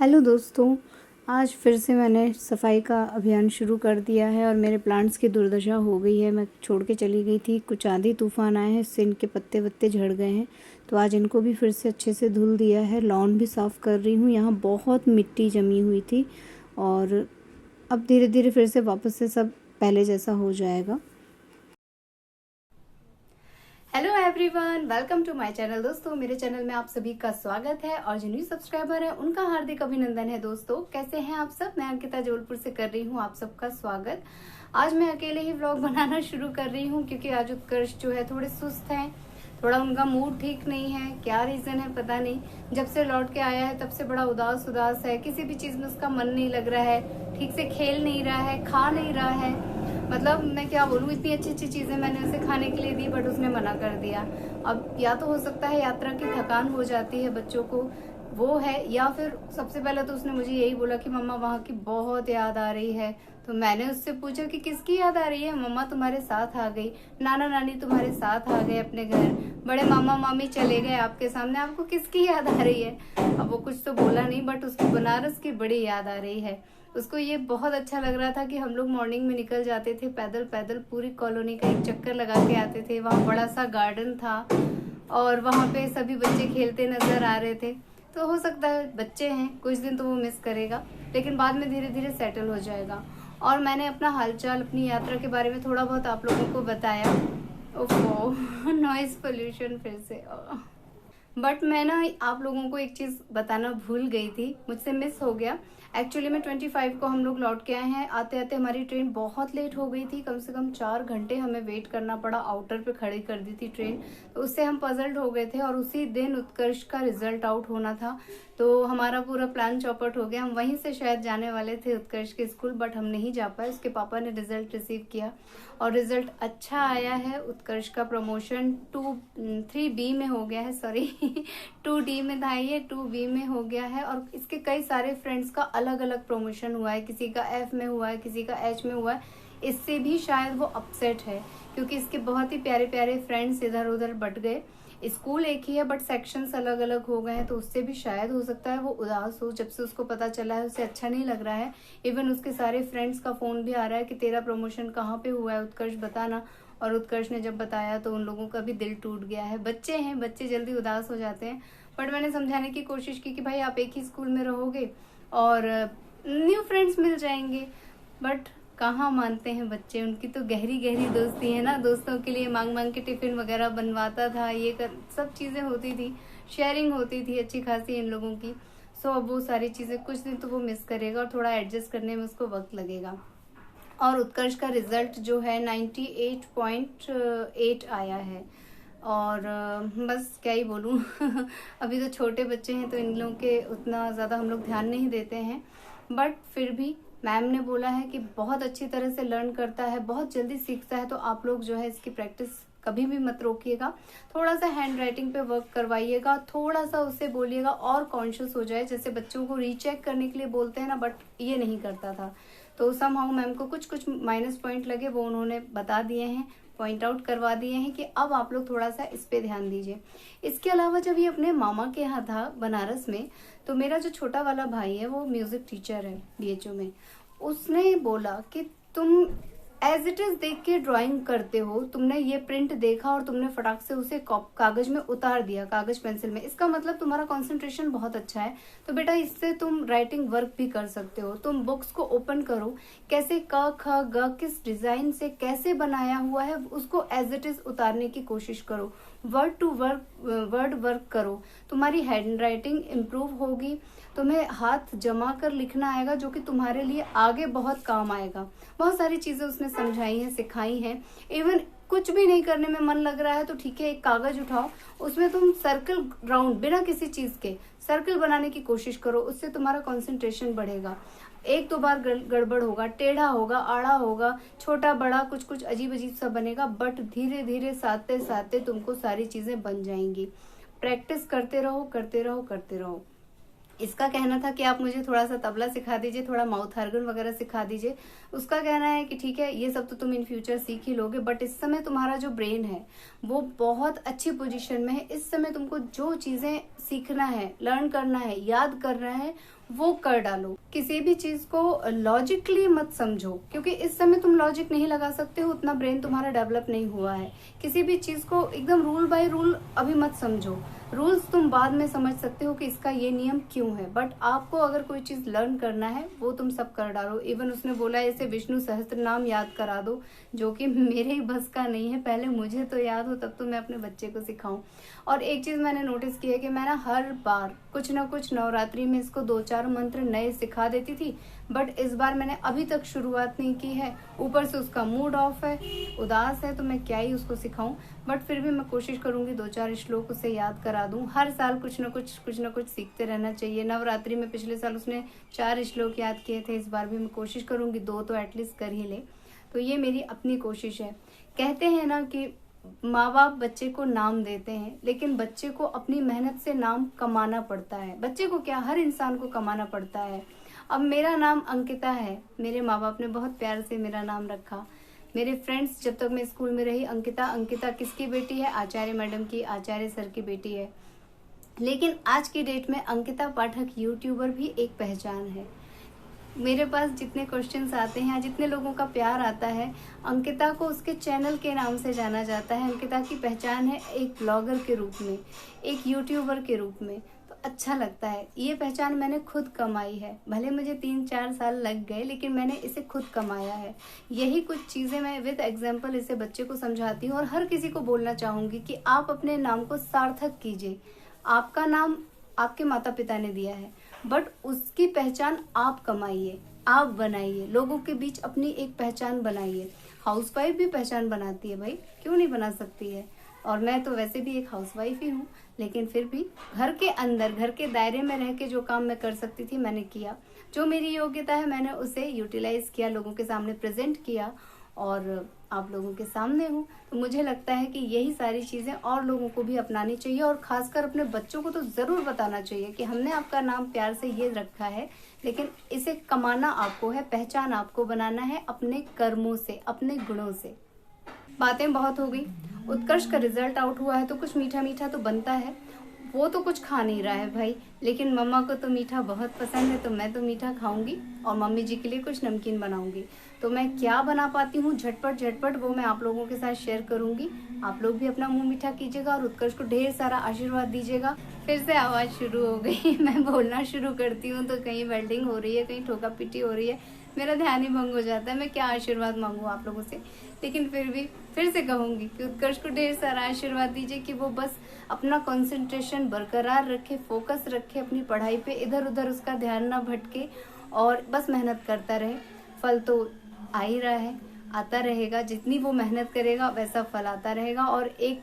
Hello दोस्तों, आज फिर से मैंने सफाई का अभियान शुरू कर दिया है और मेरे प्लांट्स की दुर्दशा हो गई है। मैं छोड़ के चली गई थी, कुछ आंधी तूफान आए हैं, इससे इनके पत्ते वत्ते झड़ गए हैं। तो आज इनको भी फिर से अच्छे से धुल दिया है। लॉन भी साफ़ कर रही हूँ, यहाँ बहुत मिट्टी जमी हुई थी और अब धीरे धीरे फिर से वापस से सब पहले जैसा हो जाएगा। Hello everyone, welcome to my channel. दोस्तों, मेरे चैनल में आप सभी का स्वागत है और जो न्यू सब्सक्राइबर है उनका हार्दिक अभिनंदन है। दोस्तों, कैसे हैं आप सब? मैं अंकिता जबलपुर से कर रही हूं आप सबका स्वागत। आज मैं अकेले ही व्लॉग बनाना शुरू कर रही हूं क्योंकि आज उत्कर्ष जो है थोड़े सुस्त हैं, थोड़ा उनका मूड ठीक नहीं है। क्या रीजन है पता नहीं। जब से लौट के आया है तब से बड़ा उदास उदास है, किसी भी चीज में उसका मन नहीं लग रहा है, ठीक से खेल नहीं रहा है, खा नहीं रहा है। मतलब मैं क्या बोलूँ, इतनी अच्छी अच्छी चीजें मैंने उसे खाने के लिए दी बट उसने मना कर दिया। अब या तो हो सकता है यात्रा की थकान हो जाती है बच्चों को, वो है, या फिर सबसे पहले तो उसने मुझे यही बोला कि मम्मा वहाँ की बहुत याद आ रही है। तो मैंने उससे पूछा कि किसकी याद आ रही है? मम्मा तुम्हारे साथ आ गई, नाना नानी तुम्हारे साथ आ गए अपने घर, बड़े मामा मामी चले गए आपके सामने, आपको किसकी याद आ रही है? अब वो कुछ तो बोला नहीं बट उसको बनारस की बड़ी याद आ रही है। उसको ये बहुत अच्छा लग रहा था कि हम लोग मॉर्निंग में निकल जाते थे पैदल पैदल, पूरी कॉलोनी का एक चक्कर लगा के आते थे। वहाँ बड़ा सा गार्डन था और वहाँ पे सभी बच्चे खेलते नजर आ रहे थे। तो हो सकता है, बच्चे हैं, कुछ दिन तो वो मिस करेगा लेकिन बाद में धीरे धीरे सेटल हो जाएगा। और मैंने अपना हालचाल, अपनी यात्रा के बारे में थोड़ा बहुत आप लोगों को बताया। ओफो नॉइज पोल्यूशन फिर से। बट मैं ना आप लोगों को एक चीज बताना भूल गई थी, मुझसे मिस हो गया। एक्चुअली में 25 को हम लोग लौट के आए हैं। आते आते हमारी ट्रेन बहुत लेट हो गई थी, कम से कम 4 घंटे हमें वेट करना पड़ा। आउटर पे खड़ी कर दी थी ट्रेन, तो उससे हम पजल्ड हो गए थे। और उसी दिन उत्कर्ष का रिजल्ट आउट होना था, तो हमारा पूरा प्लान चौपट हो गया। हम वहीं से शायद जाने वाले थे उत्कर्ष के स्कूल, बट हम नहीं जा पाए। उसके पापा ने रिजल्ट रिसीव किया और रिजल्ट अच्छा आया है। उत्कर्ष का प्रमोशन 3B में हो गया है, सॉरी 2D में था, ये 2B में हो गया है। और इसके कई सारे फ्रेंड्स का अलग अलग प्रमोशन हुआ है, किसी का F में हुआ है, किसी का H में हुआ है। इससे भी शायद वो अपसेट है क्योंकि इसके बहुत ही प्यारे प्यारे फ्रेंड्स इधर उधर बट गए। स्कूल एक ही है बट सेक्शंस अलग अलग हो गए हैं, तो उससे भी शायद हो सकता है वो उदास हो। जब से उसको पता चला है उसे अच्छा नहीं लग रहा है। इवन उसके सारे फ्रेंड्स का फोन भी आ रहा है कि तेरा प्रमोशन कहाँ पे हुआ है उत्कर्ष, बताना। और उत्कर्ष ने जब बताया तो उन लोगों का भी दिल टूट गया है। बच्चे हैं, बच्चे जल्दी उदास हो जाते हैं। बट मैंने समझाने की कोशिश की कि भाई आप एक ही स्कूल में रहोगे और न्यू फ्रेंड्स मिल जाएंगे। बट कहाँ मानते हैं बच्चे, उनकी तो गहरी गहरी दोस्ती है ना। दोस्तों के लिए मांग मांग के टिफिन वगैरह बनवाता था, सब चीजें होती थी, शेयरिंग होती थी अच्छी खासी इन लोगों की। सो अब वो सारी चीजें कुछ दिन तो वो मिस करेगा और थोड़ा एडजस्ट करने में उसको वक्त लगेगा। और उत्कर्ष का रिजल्ट जो है 98.8 आया है। और बस क्या ही बोलूँ अभी तो छोटे बच्चे हैं तो इन लोगों के उतना ज़्यादा हम लोग ध्यान नहीं देते हैं। बट फिर भी मैम ने बोला है कि बहुत अच्छी तरह से लर्न करता है, बहुत जल्दी सीखता है। तो आप लोग जो है इसकी प्रैक्टिस कभी भी मत रोकिएगा। थोड़ा सा हैंड राइटिंग पे वर्क करवाइएगा, थोड़ा सा उससे बोलिएगा और कॉन्शियस हो जाए। जैसे बच्चों को रीचेक करने के लिए बोलते हैं ना, बट ये नहीं करता था। तो समहाउ मैम को कुछ कुछ माइनस पॉइंट लगे, वो उन्होंने बता दिए हैं, पॉइंट आउट करवा दिए हैं कि अब आप लोग थोड़ा सा इस पे ध्यान दीजिए। इसके अलावा जब ये अपने मामा के यहाँ था बनारस में, तो मेरा जो छोटा वाला भाई है वो म्यूजिक टीचर है BHU में। उसने बोला कि तुम एज इट इज देख के ड्राइंग करते हो, तुमने ये प्रिंट देखा और तुमने फटाक से उसे कागज में उतार दिया, कागज पेंसिल में, इसका मतलब तुम्हारा कंसंट्रेशन बहुत अच्छा है। तो बेटा इससे तुम राइटिंग वर्क भी कर सकते हो। तुम बुक्स को ओपन करो, कैसे क ख ग किस डिजाइन से कैसे बनाया हुआ है उसको एज इट इज उतारने की कोशिश करो। वर्ड वर्क करो, तुम्हारी हैंड राइटिंग इम्प्रूव होगी, तुम्हें हाथ जमा कर लिखना आएगा जो कि तुम्हारे लिए आगे बहुत काम आएगा। बहुत सारी चीजें उसने समझाई हैं, सिखाई हैं। इवन कुछ भी नहीं करने में मन लग रहा है तो ठीक है, एक कागज उठाओ, उसमें तुम सर्कल राउंड बिना किसी चीज के सर्कल बनाने की कोशिश करो, उससे तुम्हारा कंसंट्रेशन बढ़ेगा। एक दो बार गड़बड़ होगा, टेढ़ा होगा, आड़ा होगा, छोटा बड़ा कुछ कुछ अजीब अजीब सा बनेगा, बट धीरे धीरे साथते साथते तुमको सारी चीजें बन जाएंगी। प्रैक्टिस करते रहो करते रहो करते रहो। इसका कहना था कि आप मुझे थोड़ा सा तबला सिखा दीजिए, थोड़ा माउथ ऑर्गन वगैरह सिखा दीजिए। उसका कहना है कि ठीक है, ये सब तो तुम इन फ्यूचर सीख ही लोगे, बट इस समय तुम्हारा जो ब्रेन है वो बहुत अच्छी पोजीशन में है। इस समय तुमको जो चीजें सीखना है, लर्न करना है, याद करना है, वो कर डालो। किसी भी चीज को लॉजिकली मत समझो, क्योंकि इस समय तुम लॉजिक नहीं लगा सकते हो, उतना ब्रेन तुम्हारा डेवलप नहीं हुआ है। किसी भी चीज को एकदम रूल बाय रूल अभी मत समझो। रूल्स तुम बाद में समझ सकते हो कि इसका ये नियम क्यों है, बट आपको अगर कोई चीज लर्न करना है वो तुम सब कर डालो। इवन उसने बोला ऐसे विष्णु सहस्त्र नाम याद करा दो, जो कि मेरे ही बस का नहीं है। पहले मुझे तो याद हो तब तो मैं अपने बच्चे को सिखाऊं। और एक चीज मैंने नोटिस की है कि मैं ना हर बार कुछ ना कुछ नवरात्रि में इसको 2-4 मंत्र नए सिखा देती थी, बट इस बार मैंने अभी तक शुरुआत नहीं की है। ऊपर से उसका मूड ऑफ है, उदास है, तो मैं क्या ही उसको सिखाऊं। बट फिर भी मैं कोशिश करूंगी 2-4 श्लोक उसे याद करा दूं। हर साल कुछ ना कुछ सीखते रहना चाहिए। नवरात्रि में पिछले साल उसने 4 श्लोक याद किए थे, इस बार भी मैं कोशिश करूंगी 2 तो एटलीस्ट कर ही ले। तो ये मेरी अपनी कोशिश है। कहते हैं ना कि माँ बाप बच्चे को नाम देते हैं, लेकिन बच्चे को अपनी मेहनत से नाम कमाना पड़ता है। बच्चे को क्या, हर इंसान को कमाना पड़ता है। अब मेरा नाम अंकिता है, मेरे माँ बाप ने बहुत प्यार से मेरा नाम रखा। मेरे फ्रेंड्स, जब तक मैं स्कूल में रही, अंकिता अंकिता किसकी बेटी है? आचार्य मैडम की, आचार्य सर की बेटी है। लेकिन आज की डेट में अंकिता पाठक यूट्यूबर भी एक पहचान है। मेरे पास जितने क्वेश्चंस आते हैं, जितने लोगों का प्यार आता है, अंकिता को उसके चैनल के नाम से जाना जाता है। अंकिता की पहचान है एक ब्लॉगर के रूप में, एक यूट्यूबर के रूप में। तो अच्छा लगता है। ये पहचान मैंने खुद कमाई है, भले मुझे 3-4 साल लग गए, लेकिन मैंने इसे खुद कमाया है। यही कुछ चीज़ें मैं विद एग्जाम्पल इसे बच्चे को समझाती हूँ और हर किसी को बोलना चाहूँगी कि आप अपने नाम को सार्थक कीजिए। आपका नाम आपके माता पिता ने दिया है, बट उसकी पहचान आप कमाइए, आप बनाइए। लोगों के बीच अपनी एक पहचान बनाइए। हाउसवाइफ भी पहचान बनाती है भाई, क्यों नहीं बना सकती है? और मैं तो वैसे भी एक हाउसवाइफ ही हूँ, लेकिन फिर भी घर के अंदर, घर के दायरे में रह के जो काम मैं कर सकती थी मैंने किया। जो मेरी योग्यता है मैंने उसे यूटिलाइज किया, लोगों के सामने प्रेजेंट किया, और आप लोगों के सामने हूँ। तो मुझे लगता है कि यही सारी चीज़ें और लोगों को भी अपनानी चाहिए, और खासकर अपने बच्चों को तो ज़रूर बताना चाहिए कि हमने आपका नाम प्यार से ये रखा है, लेकिन इसे कमाना आपको है, पहचान आपको बनाना है अपने कर्मों से, अपने गुणों से। बातें बहुत हो गई। उत्कर्ष का रिजल्ट आउट हुआ है तो कुछ मीठा मीठा तो बनता है। वो तो कुछ खा नहीं रहा है भाई, लेकिन मम्मा को तो मीठा बहुत पसंद है, तो मैं तो मीठा खाऊंगी और मम्मी जी के लिए कुछ नमकीन बनाऊंगी। तो मैं क्या बना पाती हूँ झटपट झटपट, वो मैं आप लोगों के साथ शेयर करूंगी। आप लोग भी अपना मुंह मीठा कीजिएगा और उत्कर्ष को ढेर सारा आशीर्वाद दीजिएगा। फिर से आवाज़ शुरू हो गई। मैं बोलना शुरू करती हूँ तो कहीं वेल्डिंग हो रही है, कहीं ठोका पीटी हो रही है, मेरा ध्यान ही भंग हो जाता है। मैं क्या आशीर्वाद मांगू आप लोगों से, लेकिन फिर भी फिर से कहूंगी कि उत्कर्ष को ढेर सारा आशीर्वाद दीजिए कि वो बस अपना कंसंट्रेशन बरकरार रखे, फोकस रखे अपनी पढ़ाई पे, इधर उधर उसका ध्यान ना भटके, और बस मेहनत करता रहे। फल तो आ ही रहा है, आता रहेगा। जितनी वो मेहनत करेगा वैसा फल आता रहेगा। और एक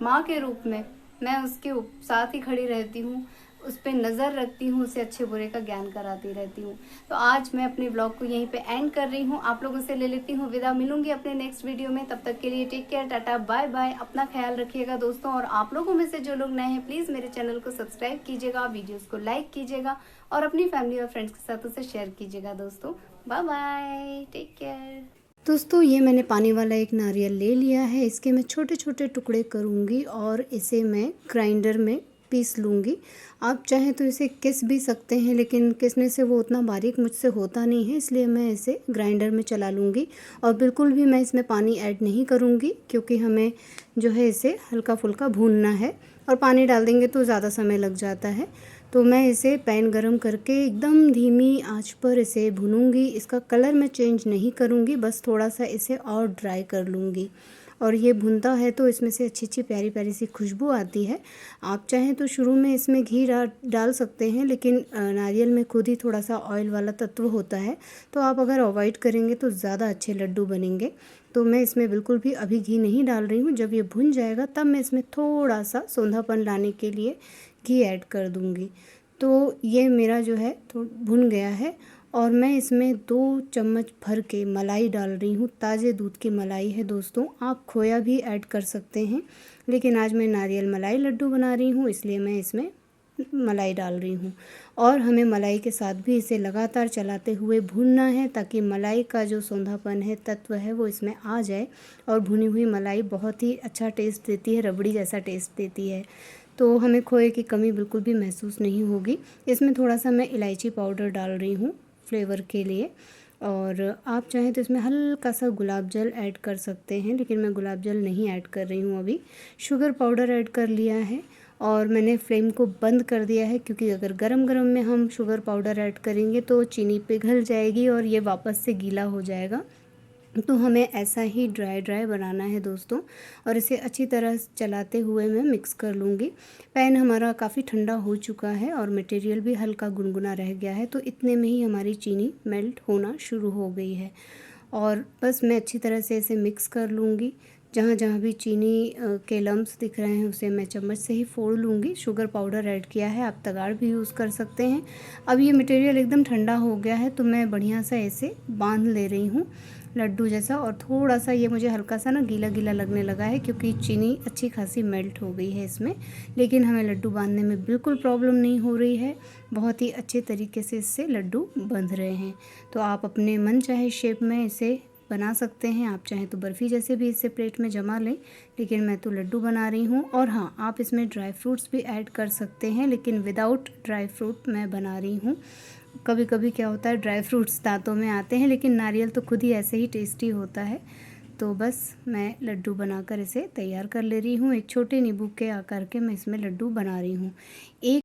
माँ के रूप में मैं उसके साथ ही खड़ी रहती हूँ, उस पर नज़र रखती हूँ, उसे अच्छे बुरे का ज्ञान कराती रहती हूँ। तो आज मैं अपने ब्लॉग को यहीं पे एंड कर रही हूँ, आप लोगों से ले लेती हूँ विदा। मिलूंगी अपने नेक्स्ट वीडियो में, तब तक के लिए take care, tata bye bye. अपना ख्याल रखिएगा दोस्तों, और आप लोगों में से जो लोग नए हैं प्लीज़ मेरे चैनल को सब्सक्राइब कीजिएगा, वीडियोज़ को लाइक कीजिएगा और अपनी फैमिली और फ्रेंड्स के साथ उसे शेयर कीजिएगा दोस्तों। Bye bye, take care. दोस्तों, ये मैंने पानी वाला एक नारियल ले लिया है, इसके मैं छोटे छोटे टुकड़े करूँगी और इसे मैं ग्राइंडर में पीस लूँगी। आप चाहें तो इसे किस भी सकते हैं, लेकिन किसने से वो उतना बारीक मुझसे होता नहीं है, इसलिए मैं इसे ग्राइंडर में चला लूँगी। और बिल्कुल भी मैं इसमें पानी ऐड नहीं करूँगी, क्योंकि हमें जो है इसे हल्का फुल्का भूनना है, और पानी डाल देंगे तो ज़्यादा समय लग जाता है। तो मैं इसे पैन गरम करके एकदम धीमी आंच पर इसे भूनूंगी। इसका कलर मैं चेंज नहीं करूँगी, बस थोड़ा सा इसे और ड्राई कर लूँगी। और ये भुनता है तो इसमें से अच्छी अच्छी प्यारी प्यारी सी खुशबू आती है। आप चाहें तो शुरू में इसमें घी डाल सकते हैं, लेकिन नारियल में खुद ही थोड़ा सा ऑयल वाला तत्व होता है, तो आप अगर अवॉइड करेंगे तो ज़्यादा अच्छे लड्डू बनेंगे। तो मैं इसमें बिल्कुल भी अभी घी नहीं डाल रही हूँ। जब ये भुन जाएगा तब मैं इसमें थोड़ा सा सौंधापन लाने के लिए घी ऐड कर दूँगी। तो ये मेरा जो है तो भुन गया है, और मैं इसमें 2 चम्मच भर के मलाई डाल रही हूँ। ताज़े दूध की मलाई है दोस्तों, आप खोया भी ऐड कर सकते हैं, लेकिन आज मैं नारियल मलाई लड्डू बना रही हूँ, इसलिए मैं इसमें मलाई डाल रही हूँ। और हमें मलाई के साथ भी इसे लगातार चलाते हुए भूनना है, ताकि मलाई का जो सौंधापन है, तत्व है, वो इसमें आ जाए। और भुनी हुई मलाई बहुत ही अच्छा टेस्ट देती है, रबड़ी जैसा टेस्ट देती है। तो हमें खोए की कमी बिल्कुल भी महसूस नहीं होगी। इसमें थोड़ा सा मैं इलायची पाउडर डाल रही हूँ फ्लेवर के लिए, और आप चाहें तो इसमें हल्का सा गुलाब जल ऐड कर सकते हैं, लेकिन मैं गुलाब जल नहीं ऐड कर रही हूँ अभी। शुगर पाउडर ऐड कर लिया है और मैंने फ्लेम को बंद कर दिया है, क्योंकि अगर गरम गरम में हम शुगर पाउडर ऐड करेंगे तो चीनी पिघल जाएगी और ये वापस से गीला हो जाएगा। तो हमें ऐसा ही ड्राई ड्राई बनाना है दोस्तों, और इसे अच्छी तरह चलाते हुए मैं मिक्स कर लूँगी। पैन हमारा काफ़ी ठंडा हो चुका है और मटेरियल भी हल्का गुनगुना रह गया है, तो इतने में ही हमारी चीनी मेल्ट होना शुरू हो गई है। और बस मैं अच्छी तरह से इसे मिक्स कर लूँगी। जहाँ जहाँ भी चीनी के लम्स दिख रहे हैं उसे मैं चम्मच से ही फोड़ लूँगी। शुगर पाउडर ऐड किया है, आप तगाड़ भी यूज़ कर सकते हैं। अब ये मटेरियल एकदम ठंडा हो गया है, तो मैं बढ़िया सा इसे बांध ले रही हूँ लड्डू जैसा। और थोड़ा सा ये मुझे हल्का सा ना गीला गीला लगने लगा है, क्योंकि चीनी अच्छी खासी मेल्ट हो गई है इसमें। लेकिन हमें लड्डू बांधने में बिल्कुल प्रॉब्लम नहीं हो रही है, बहुत ही अच्छे तरीके से इससे लड्डू बंध रहे हैं। तो आप अपने मन चाहे शेप में इसे बना सकते हैं। आप चाहें तो बर्फ़ी जैसे भी इसे प्लेट में जमा लें, लेकिन मैं तो लड्डू बना रही हूँ। और हाँ, आप इसमें ड्राई फ्रूट्स भी ऐड कर सकते हैं, लेकिन विदाउट ड्राई फ्रूट मैं बना रही हूँ। कभी कभी क्या होता है, ड्राई फ्रूट्स दांतों में आते हैं, लेकिन नारियल तो खुद ही ऐसे ही टेस्टी होता है। तो बस मैं लड्डू बनाकर इसे तैयार कर ले रही हूँ। एक छोटे नींबू के आकार के मैं इसमें लड्डू बना रही हूँ। एक